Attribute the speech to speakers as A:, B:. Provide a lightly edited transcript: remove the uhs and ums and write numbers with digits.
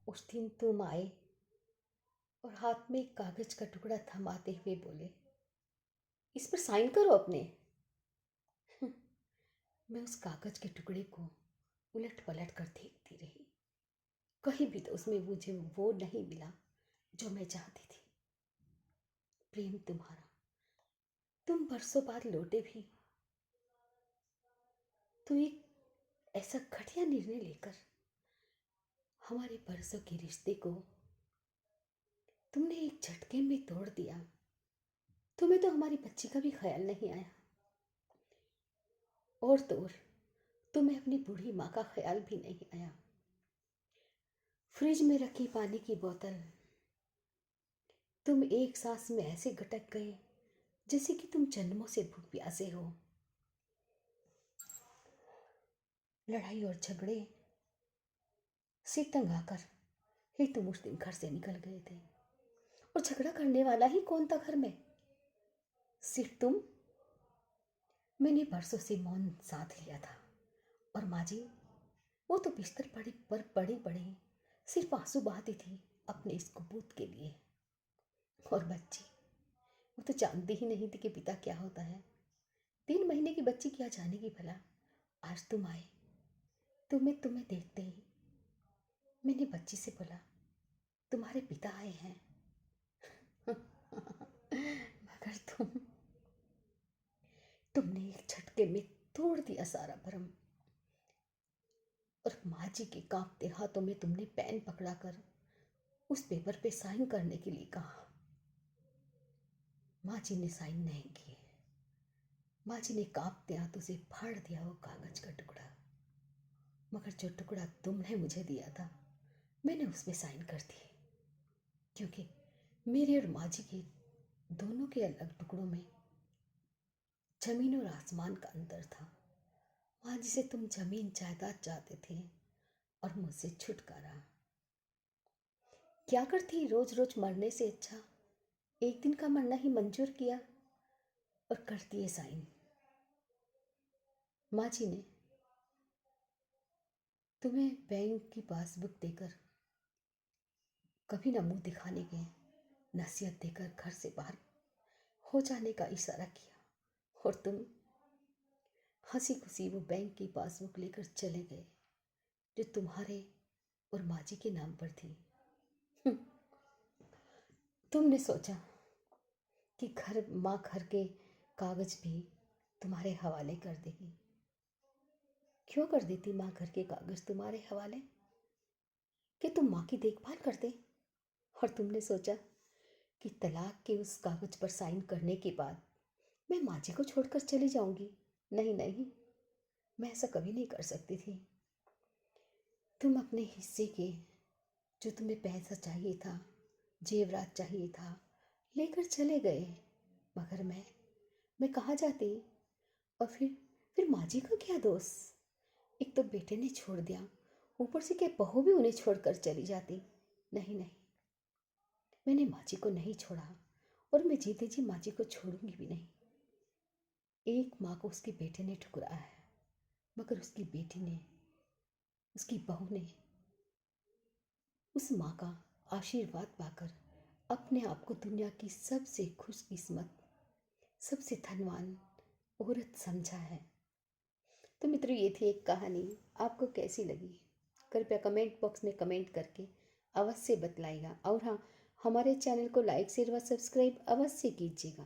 A: उस दिन तुम आए और हाथ में एक कागज का टुकड़ा थमाते हुए बोले, इस पर साइन करो अपने। मैं उस कागज के टुकड़े को उलट पलट कर देखती रही। कहीं भी तो उसमें मुझे वो नहीं मिला जो मैं चाहती थी। प्रेम तुम्हारा। तुम बरसों बाद लौटे भी तो एक ऐसा घटिया निर्णय लेकर हमारे बरसों के रिश्ते को तुमने एक झटके में तोड़ दिया। तुम्हें तो हमारी बच्ची का भी ख्याल नहीं आया, और तो और तुम्हें अपनी बूढ़ी माँ का ख्याल भी नहीं आया। फ्रिज में रखी पानी की बोतल तुम एक सांस में ऐसे गटक गए जैसे कि तुम जन्मों से भूख प्यासे हो। लड़ाई और झगड़े से तंग आकर ही तुम उस दिन घर से निकल गए थे। और झगड़ा करने वाला ही कौन था घर में? सिर्फ तुम। मैंने बरसों से मौन साध लिया था, और माँ जी वो तो बिस्तर पर पड़ी पड़ी सिर्फ आंसू बहाती थी अपने इस कुबूत के लिए। और बच्ची वो तो जानती ही नहीं थी कि पिता क्या होता है। 3 महीने की बच्ची क्या जानेगी भला। आज तुम आए तो मैं तुम्हें देखते ही मैंने बच्ची से बोला, तुम्हारे पिता आए हैं। मगर तुमने एक झटके में तोड़ दिया सारा भरम। और माँ जी के कांपते हाथों में तुमने पेन पकड़ाकर उस पेपर पे साइन करने के लिए कहा। माँ जी ने साइन नहीं किए। माँ जी ने कांपते हाथों से फाड़ दिया वो कागज का टुकड़ा। मगर जो टुकड़ा तुमने मुझे दिया था मैंने उसमें साइन कर दिए, क्योंकि मेरे और माँ जी के दोनों के अलग टुकड़ों में जमीन और आसमान का अंतर था। माँ जी से तुम जमीन जायदाद चाहते थे और मुझसे छुटकारा। क्या करती रोज रोज मरने से अच्छा एक दिन का मरना ही मंजूर किया और कर दिए साइन। माँ जी ने तुम्हें बैंक की पासबुक देकर कभी ना मुंह दिखाने के नसीहत देकर घर से बाहर हो जाने का इशारा किया, और तुम हंसी खुशी वो बैंक की पासबुक लेकर चले गए जो तुम्हारे और माँ जी के नाम पर थी। तुमने सोचा कि घर के कागज भी तुम्हारे हवाले कर देगी। क्यों कर देती माँ घर के कागज तुम्हारे हवाले? कि तुम माँ की देखभाल करते। और तुमने सोचा कि तलाक के उस कागज पर साइन करने के बाद मैं माँ जी को छोड़कर चली जाऊंगी। नहीं नहीं, मैं ऐसा कभी नहीं कर सकती थी। तुम अपने हिस्से के जो तुम्हें पैसा चाहिए था, जेवरात चाहिए था, लेकर चले गए। मगर मैं कहाँ जाती? और फिर माँ जी का क्या दोष? एक तो बेटे ने छोड़ दिया, ऊपर से क्या बहू भी उन्हें छोड़कर चली जाती? नहीं नहीं, मैंने माँ जी को नहीं छोड़ा, और मैं जीते जी माँ जी को छोड़ूंगी भी नहीं। एक माँ को उसके बेटे ने ठुकराया है, मगर उसकी बेटी ने, उसकी बहू ने उस माँ का आशीर्वाद पाकर अपने आप को दुनिया की सबसे खुशकिस्मत, सबसे धनवान औरत समझा है। तो मित्रों, ये थी एक कहानी। आपको कैसी लगी कृपया कमेंट बॉक्स में कमेंट करके अवश्य बतलाइएगा। और हाँ, हमारे चैनल को लाइक शेयर व सब्सक्राइब अवश्य कीजिएगा।